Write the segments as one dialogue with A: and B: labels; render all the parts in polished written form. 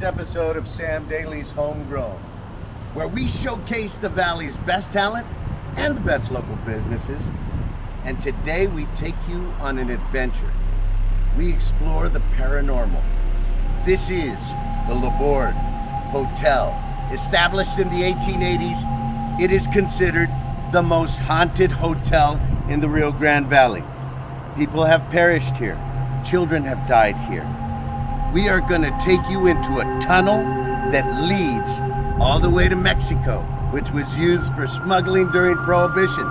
A: episode of Sam Daly's HomeGrown, where we showcase the Valley's best talent and the best local businesses. And today we take you on an adventure. We explore the paranormal. This is the Borde Hotel. Established in the 1880s, it is considered the most haunted hotel in the Rio Grande Valley. People have perished here. Children have died here. We are going to take you into a tunnel that leads all the way to Mexico, which was used for smuggling during Prohibition.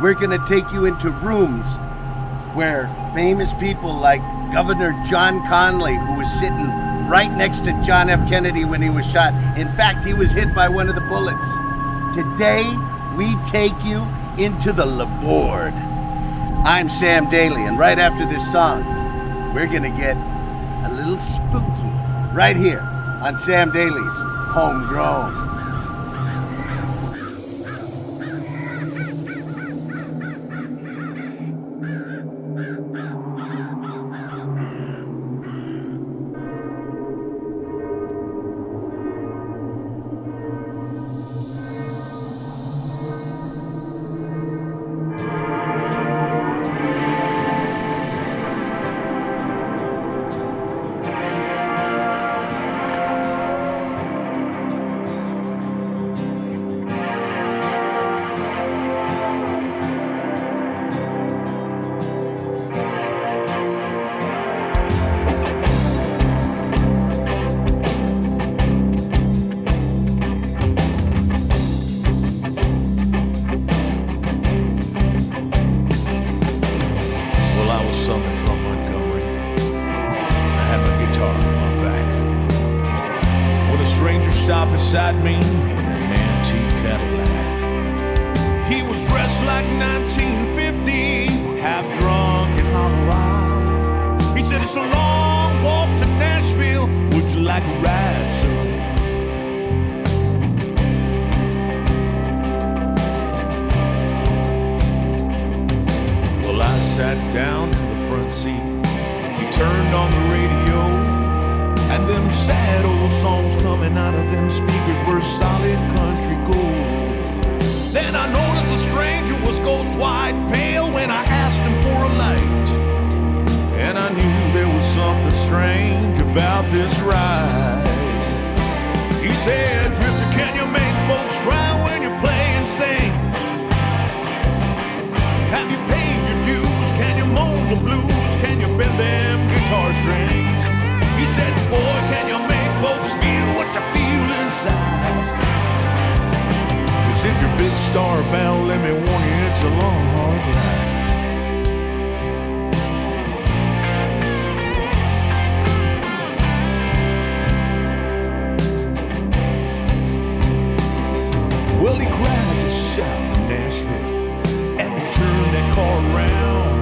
A: We're going to take you into rooms where famous people like Governor John Conley, who was sitting right next to John F. Kennedy when he was shot. In fact, he was hit by one of the bullets. Today, we take you into the Borde. I'm Sam Daly, and right after this song, we're going to get a little spooky right here on Sam Daly's HomeGrown.
B: Stopped beside me in an antique Cadillac. He was dressed like 1950, half drunk and hollow-eyed. He said, "It's a long walk to Nashville. Would you like a ride, son?" Well, I sat down in the front seat. He turned on the radio. And them sad old songs coming out of them speakers were solid country gold. Then I noticed the stranger was ghost white pale when I asked him for a light. And I knew there was something strange about this ride. He said, "Drifter, can you make folks cry when you play and sing? Have you paid your dues? Can you moan the blues? Can you bend them guitar strings?" He said, "Boy, can you make folks feel what you feel inside? 'Cause if you're big star bound, let me warn you, it's a long, hard ride." Well, he cried just south of Nashville, and he turned that car around.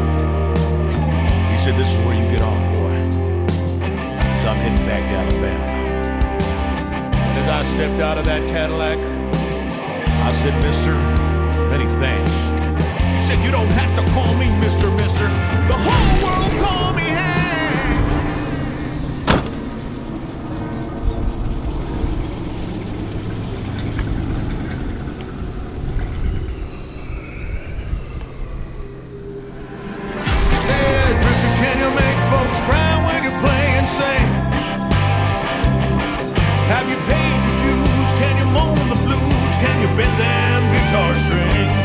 B: He said, "This is where you get off, boy. I'm heading back to Alabama." And as I stepped out of that Cadillac, I said, "Mister, many thanks." He said, "You don't have to call me Mister. The whole world call me Hank." He said, "Drifter, can you make folks cry when you play and sing? Have you paid your dues? Can you moan the blues? Can you bend them guitar strings?"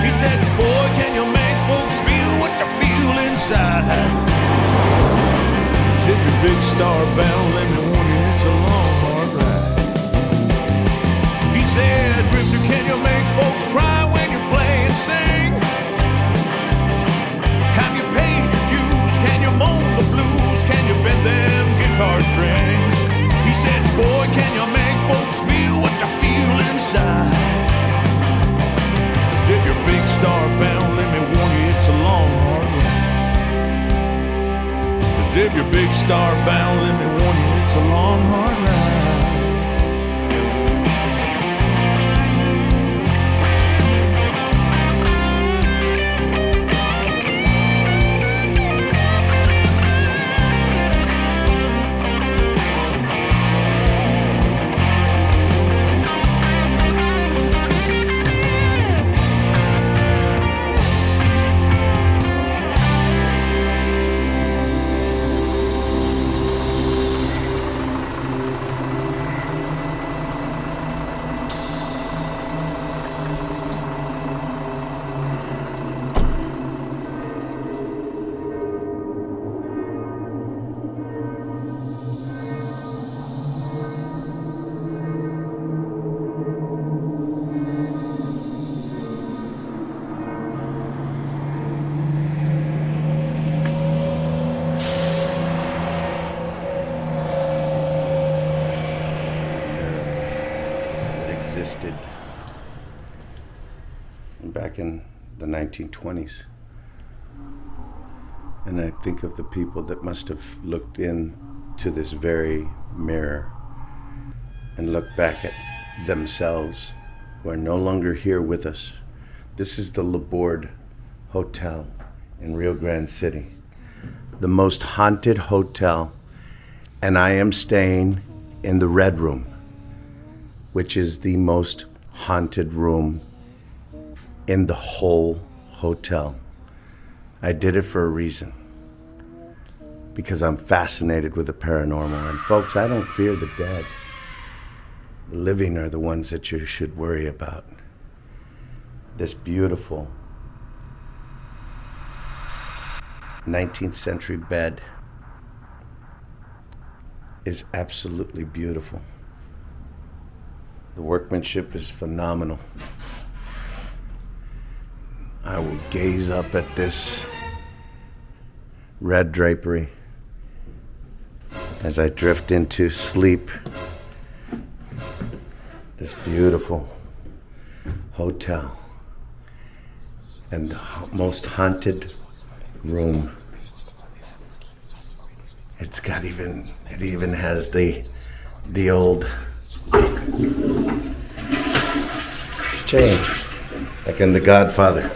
B: He said, "Boy, can you make folks feel what you feel inside? 'Cause if you're big star bound, let me warn you, it's a long, hard ride." He said, "Drifter, can you make folks cry when you play and sing? Have you paid your dues? Can you moan the blues? Can you bend them guitar strings?" He said, "Boy, can you make folks feel what you feel inside? 'Cause if you're big star bound, let me warn you, it's a long, hard ride. 'Cause if you're big star bound, let me warn you, it's a long, hard ride."
A: existed back in the 1920s. And I think of the people that must have looked into this very mirror and looked back at themselves who are no longer here with us. This is the Borde Hotel in Rio Grande City, the most haunted hotel, and I am staying in the Red Room, which is the most haunted room in the whole hotel. I did it for a reason, because I'm fascinated with the paranormal. And folks, I don't fear the dead. The living are the ones that you should worry about. This beautiful 19th century bed is absolutely beautiful. The workmanship is phenomenal. I will gaze up at this red drapery as I drift into sleep. This beautiful hotel and the most haunted room. It even has the old chain, like in The Godfather,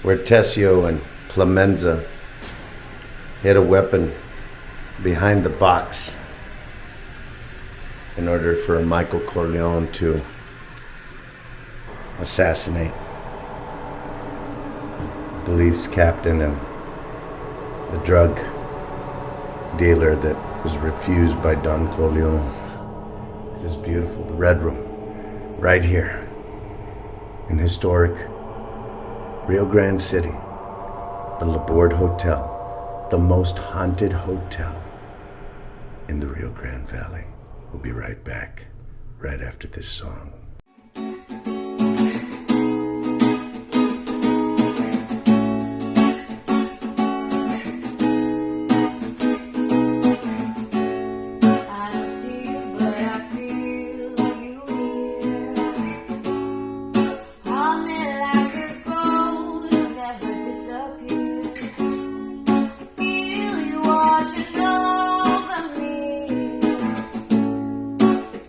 A: where Tessio and Clemenza hid a weapon behind the box in order for Michael Corleone to assassinate the police captain and the drug dealer that was refused by Don Corleone. This is beautiful. The Red Room, right here in historic Rio Grande City, the Borde Hotel, the most haunted hotel in the Rio Grande Valley. We'll be right back, right after this song.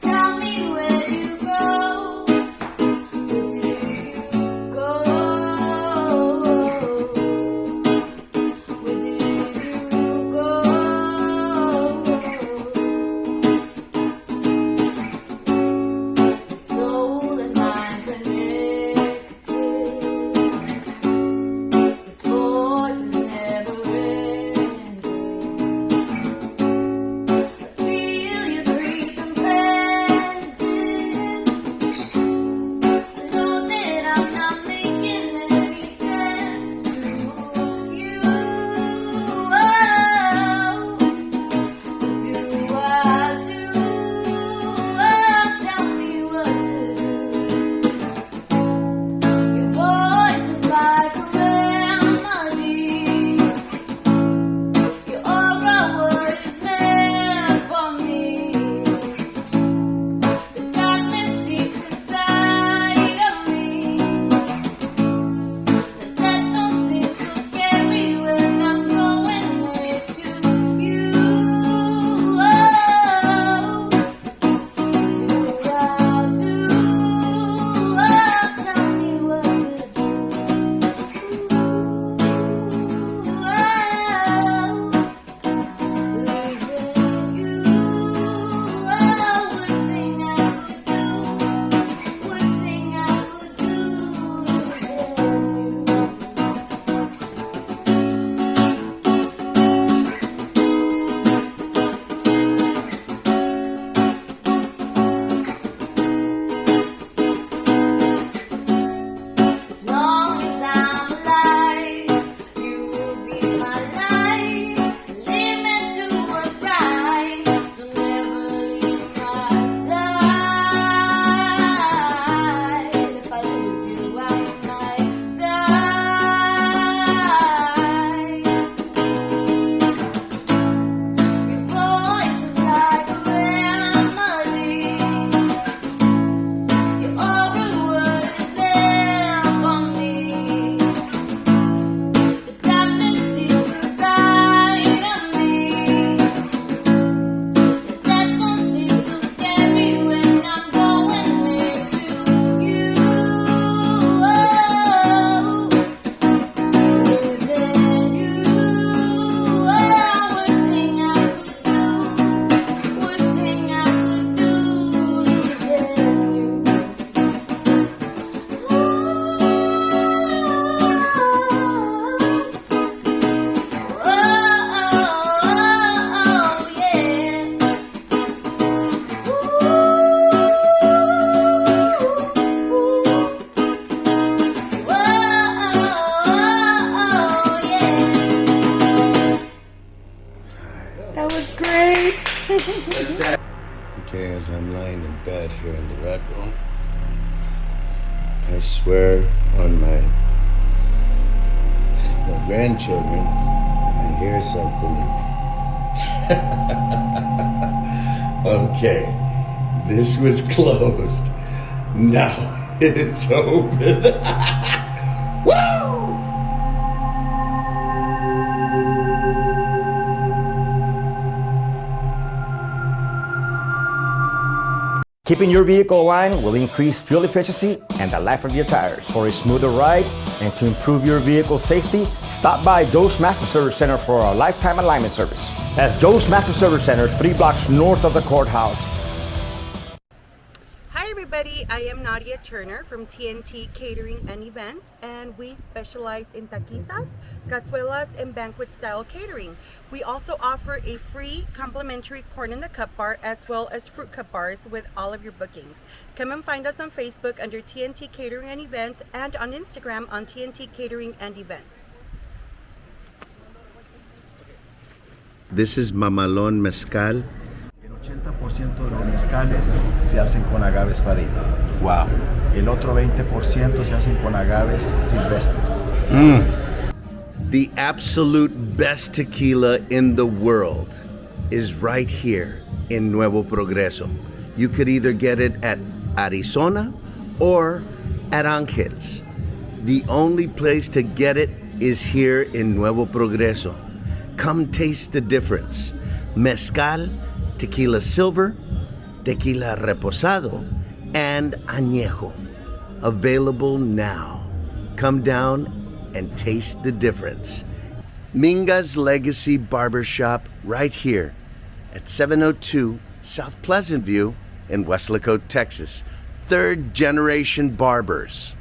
C: Tell me where you go. night.
A: Okay, as I'm lying in bed here in the Red Room, I swear on my grandchildren, I hear something. Okay, this was closed. Now it's open. Woo!
D: Keeping your vehicle aligned will increase fuel efficiency and the life of your tires. For a smoother ride and to improve your vehicle safety, stop by Joe's Master Service Center for our lifetime alignment service. That's Joe's Master Service Center, 3 blocks north of the courthouse.
E: Hi everybody, I am Nadia Turner from TNT Catering and Events, and we specialize in taquizas, cazuelas, and banquet style catering. We also offer a free complimentary corn in the cup bar as well as fruit cup bars with all of your bookings. Come and find us on Facebook under TNT Catering and Events and on Instagram on TNT Catering and Events.
A: This is Mamalon Mezcal.
F: El 80% de los mezcales se hacen con agave espadín.
A: Wow.
F: El otro 20% se hacen con agaves silvestres.
A: The absolute best tequila in the world is right here in Nuevo Progreso. You could either get it at Arizona or at Angel's. The only place to get it is here in Nuevo Progreso. Come taste the difference. Mezcal, tequila silver, tequila reposado, and añejo. Available now. Come down and taste the difference. Minga's Legacy Barbershop right here at 702 South Pleasant View in Weslaco, Texas. 3rd generation barbers.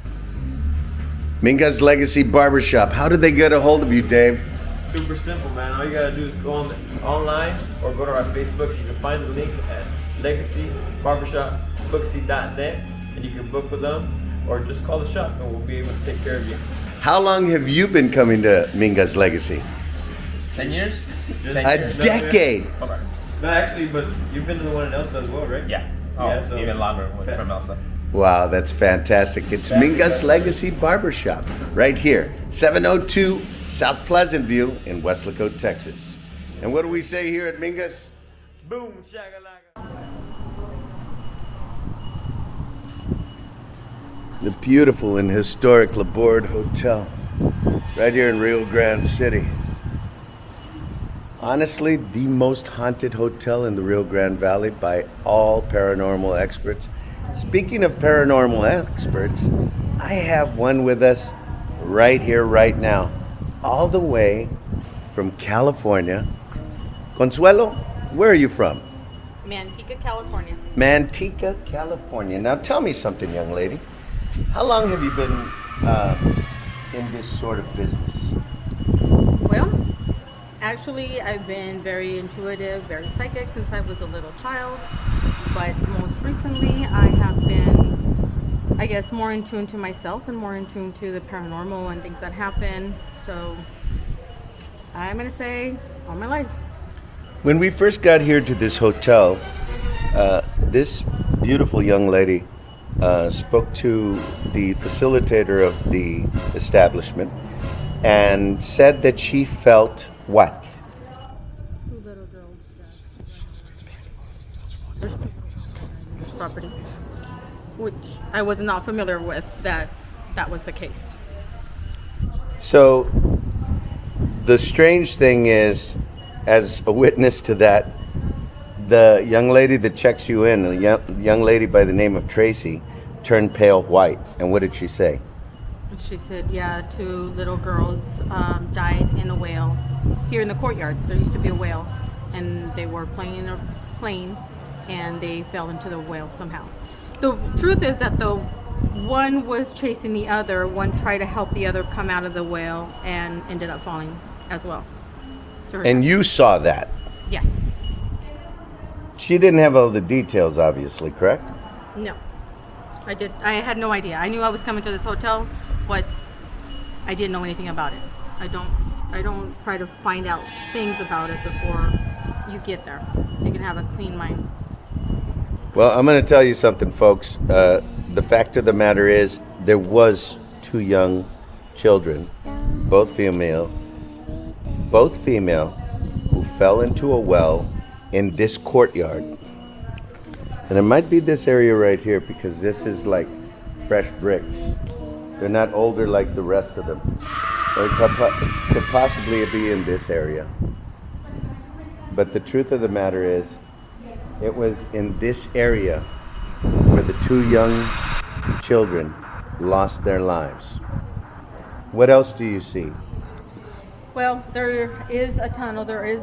A: Minga's Legacy Barbershop. How do they get a hold of you, Dave?
G: Super simple, man. All you gotta do is go online or go to our Facebook. You can find the link at legacybarbershopbooksy.net and you can book with them or just call the shop and we'll be able to take care of you.
A: How long have you been coming to Minga's Legacy?
G: 10 years?
A: A decade.
G: Okay. No, actually, but you've been to the one in Elsa as well, right?
C: Yeah.
G: So
C: Even longer from Elsa.
A: Wow, that's fantastic. It's Minga's Legacy Barbershop right here, 702 South Pleasant View in Weslaco, Texas. And what do we say here at Minga's?
G: Boom, shakalaka.
A: The beautiful and historic Borde Hotel right here in Rio Grande City. Honestly, the most haunted hotel in the Rio Grande Valley by all paranormal experts. Speaking of paranormal experts, I have one with us right here, right now, all the way from California. Consuelo, where are you from?
H: Manteca, California.
A: Manteca, California. Now tell me something, young lady. How long have you been in this sort of business?
H: Well, actually, I've been very intuitive, very psychic since I was a little child. But most recently, I have been, I guess, more in tune to myself and more in tune to the paranormal and things that happen. So I'm going to say all my life.
A: When we first got here to this hotel, this beautiful young lady spoke to the facilitator of the establishment and said that she felt what?
H: Two little girls. Property, which I was not familiar with that was the case.
A: So the strange thing is, as a witness to that, the young lady that checks you in, a young lady by the name of Tracy, turned pale white. And what did she say?
H: She said, yeah, two little girls died in a whale here in the courtyard. There used to be a whale, and they were playing in a plane, and they fell into the whale somehow. The truth is that the one was chasing the other, one tried to help the other come out of the whale, and ended up falling as well.
A: And you saw that?
H: Yes.
A: She didn't have all the details, obviously, correct?
H: No. I had no idea. I knew I was coming to this hotel, but I didn't know anything about it. I don't try to find out things about it before you get there, so you can have a clean mind.
A: Well, I'm going to tell you something, folks. The fact of the matter is, there was 2 young children, both female, who fell into a well in this courtyard. And it might be this area right here, because this is like fresh bricks. They're not older like the rest of them. Or it could possibly be in this area. But the truth of the matter is, it was in this area where the 2 young children lost their lives. What else do you see?
H: Well, there is a tunnel. There is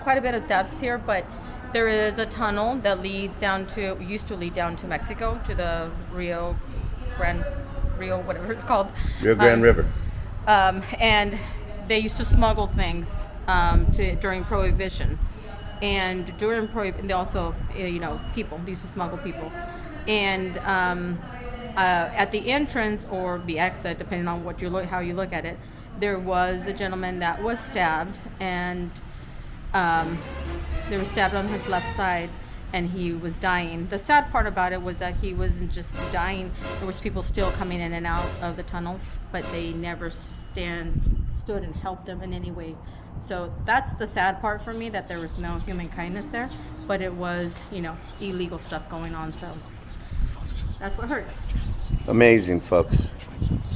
H: quite a bit of deaths here, but there is a tunnel that used to lead down to Mexico, to the Rio, whatever it's called.
A: Rio Grande River.
H: And they used to smuggle things during Prohibition. And during Prohibition, they also, they used to smuggle people. And at the entrance or the exit, depending on how you look at it, there was a gentleman that was stabbed, and they were stabbed on his left side, and he was dying. The sad part about it was that he wasn't just dying. There was people still coming in and out of the tunnel, but they never stood and helped them in any way. So that's the sad part for me, that there was no human kindness there, but it was, illegal stuff going on. So that's what hurts.
A: Amazing, folks.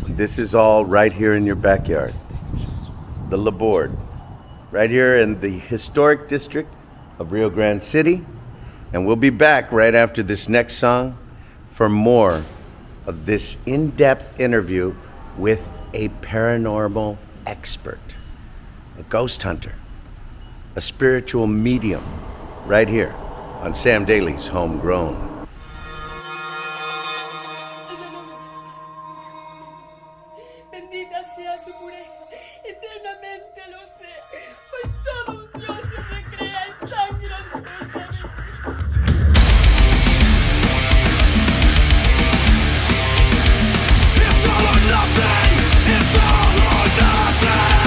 A: This is all right here in your backyard. The Borde, right here in the historic district of Rio Grande City. And we'll be back right after this next song for more of this in-depth interview with a paranormal expert, a ghost hunter, a spiritual medium, right here on Sam Daly's Homegrown.
C: Bendita sea tu pureza, eternamente lo sea, pues todo un Dios se recrea en tan grandiosa.
B: It's all or nothing. It's all or nothing.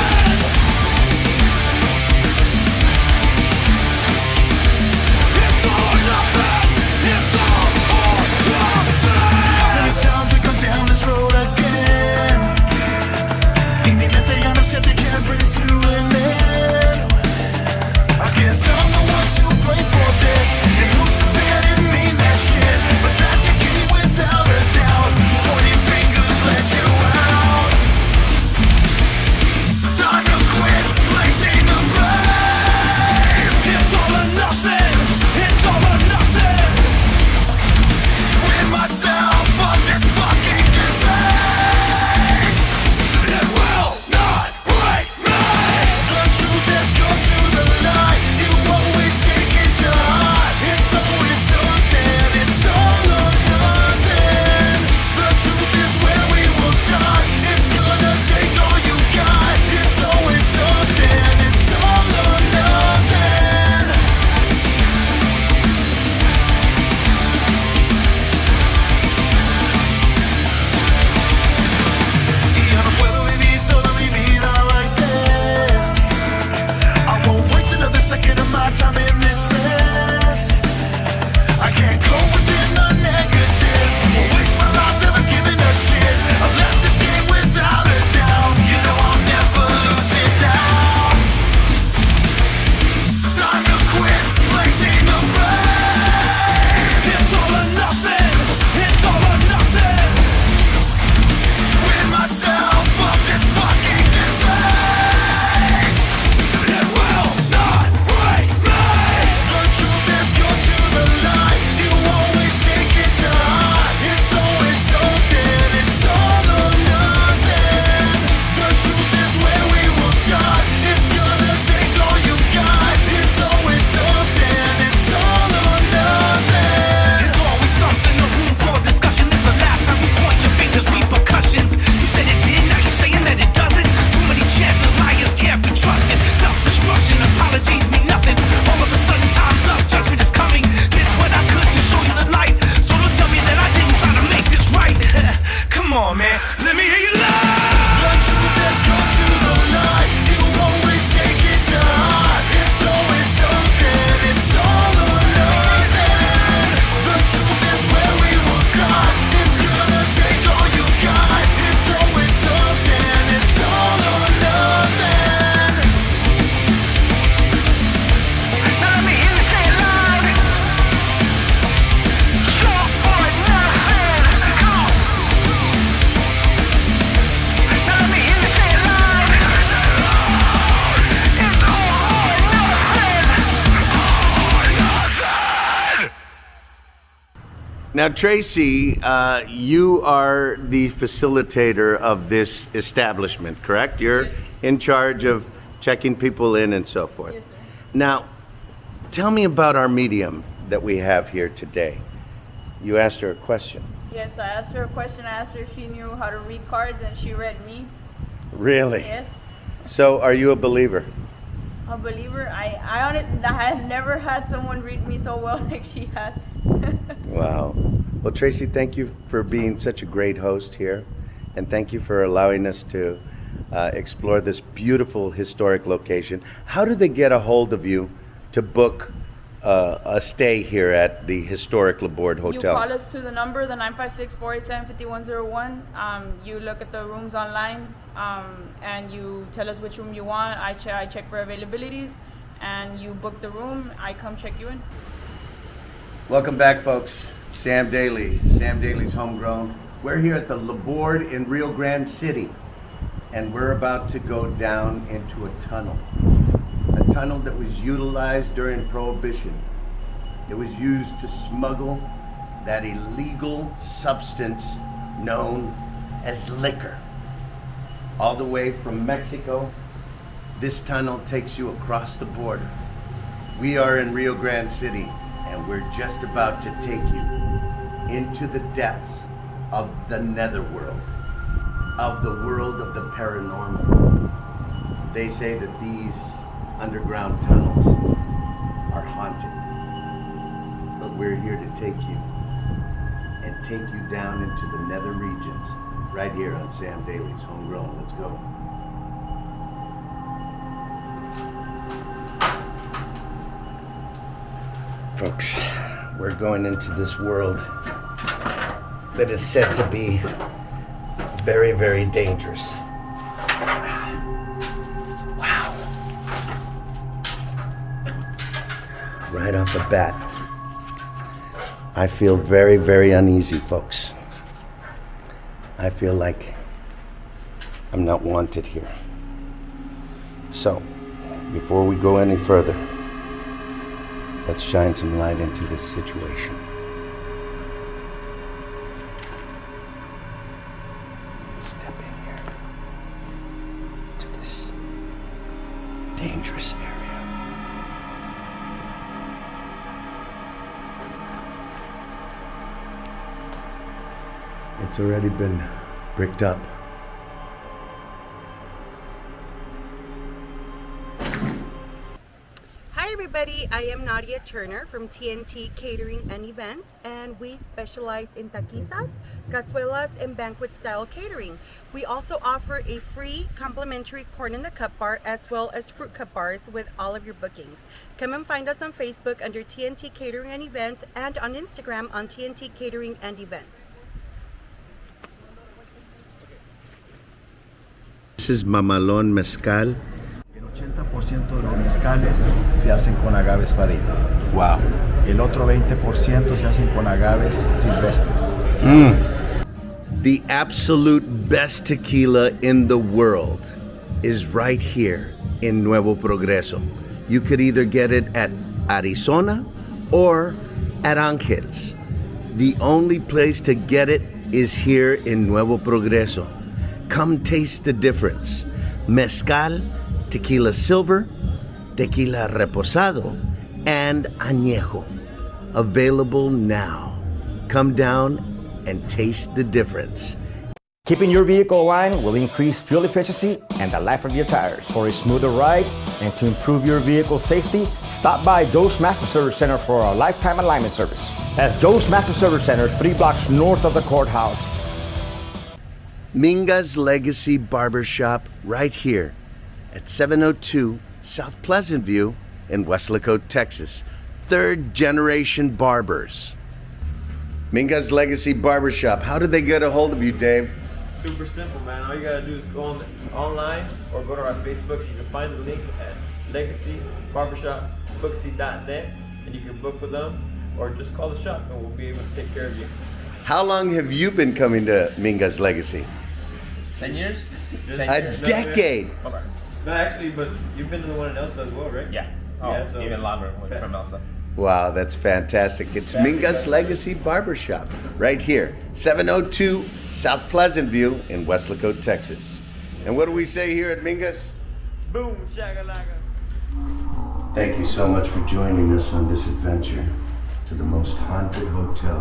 B: It's all or nothing. It's all or nothing. Many times we come down this road again. Y mi mente ya no siente que brings to an end. I guess I'm the one to blame for this. And who's to say I didn't mean that shit? But that decay without a doubt. Pointing fingers let you out. Time to quit placing the blame. It's all or nothing. It's all or nothing. Rid myself of this fucking disease. It will not break me. The truth has come to the light. You always take it to heart. It's always something. It's all or nothing. The truth is where we will start. It's gonna take all you got. It's always something. It's all or nothing. Y yo no puedo vivir toda mi vida like this. I won't waste another second of my time in this mess. I can't go within the negative. Won't waste my life ever giving a shit. I left this game without a doubt. You know I'll never lose it out. Time to quit placing the blame. It's all or nothing. It's all or nothing. Rid myself of this fucking disease. It will not break me. The
A: Now, Tracy, you are the facilitator of this establishment, correct? You're
I: Yes.
A: in charge of checking people in and so forth.
I: Yes, sir.
A: Now, tell me about our medium that we have here today. You asked her a question.
I: Yes, I asked her a question. I asked her if she knew how to read cards, and she read me.
A: Really?
I: Yes.
A: So, are you a believer?
I: A believer. I had never had someone read me so well like she has.
A: Wow. Well, Tracy, thank you for being such a great host here, and thank you for allowing us to explore this beautiful historic location. How do they get a hold of you to book a stay here at the historic Borde
I: You
A: Hotel?
I: call us to the number, the 956-487-5101. You look at the rooms online, and you tell us which room you want. I check for availabilities, and you book the room. I come check you in.
A: Welcome back, folks. Sam Daly, Sam Daly's HomeGrown. We're here at the Borde in Rio Grande City, and we're about to go down into a tunnel that was utilized during Prohibition. It was used to smuggle that illegal substance known as liquor. All the way from Mexico, this tunnel takes you across the border. We are in Rio Grande City, and we're just about to take you into the depths of the netherworld, of the world of the paranormal. They say that these underground tunnels are haunted, but we're here to take you down into the nether regions, right here on Sam Daly's HomeGrown. Let's go. Folks, we're going into this world that is said to be very, very dangerous. Wow. Right off the bat, I feel very, very uneasy, folks. I feel like I'm not wanted here. So, before we go any further, let's shine some light into this situation. Step in here to this dangerous area. It's already been bricked up.
E: Hi everybody, I am Nadia Turner from TNT Catering and Events, and we specialize in taquizas, cazuelas, and banquet style catering. We also offer a free complimentary corn in the cup bar as well as fruit cup bars with all of your bookings. Come and find us on Facebook under TNT Catering and Events and on Instagram on TNT Catering and Events.
A: This is Mamalón Mezcal.
F: El 80% de los mezcales se hacen con agave espadín.
A: Wow.
F: El otro 20% se hacen con agaves silvestres.
A: The absolute best tequila in the world is right here in Nuevo Progreso. You could either get it at Arizona or at Angel's. The only place to get it is here in Nuevo Progreso. Come taste the difference. Mezcal, tequila silver, tequila reposado, and añejo. Available now. Come down and taste the difference.
D: Keeping your vehicle aligned will increase fuel efficiency and the life of your tires. For a smoother ride and to improve your vehicle safety, stop by Joe's Master Service Center for our lifetime alignment service. That's Joe's Master Service Center, 3 blocks north of the courthouse.
A: Minga's Legacy Barbershop right here at 702 South Pleasant View in Westlacote, Texas. 3rd generation barbers. Minga's Legacy Barbershop. How do they get a hold of you, Dave?
G: Super simple, man. All you gotta do is go online or go to our Facebook. You can find the link at legacybarbershopbooksy.net, and you can book with them or just call the shop and we'll be able to take care of you.
A: How long have you been coming to Minga's Legacy?
J: 10 years?
A: A decade.
G: No, actually, but you've been to the one in Elsa as well, right?
J: Yeah.
G: Yeah, so
J: even longer from Elsa.
A: Wow, that's fantastic. It's Minga's Legacy Barbershop, right here, 702 South Pleasant View in Westlaco, Texas. And what do we say here at Minga's?
G: Boom, shakalaka.
A: Thank you so much for joining us on this adventure to the most haunted hotel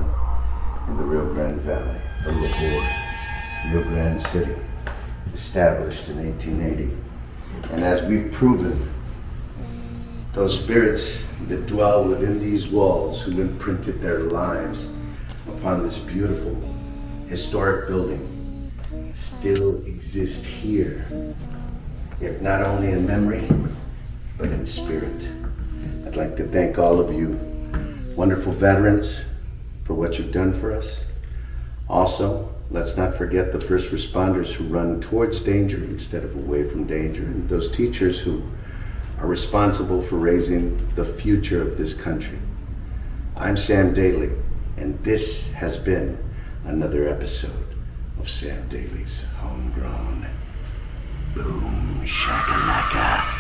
A: in the Rio Grande Valley, the Borde, Rio Grande City, established in 1880. And as we've proven, those spirits that dwell within these walls, who imprinted their lives upon this beautiful historic building, still exist here, if not only in memory, but in spirit. I'd like to thank all of you wonderful veterans for what you've done for us. Also, let's not forget the first responders who run towards danger instead of away from danger, and those teachers who are responsible for raising the future of this country. I'm Sam Daly, and this has been another episode of Sam Daly's Homegrown. Boom shakalaka.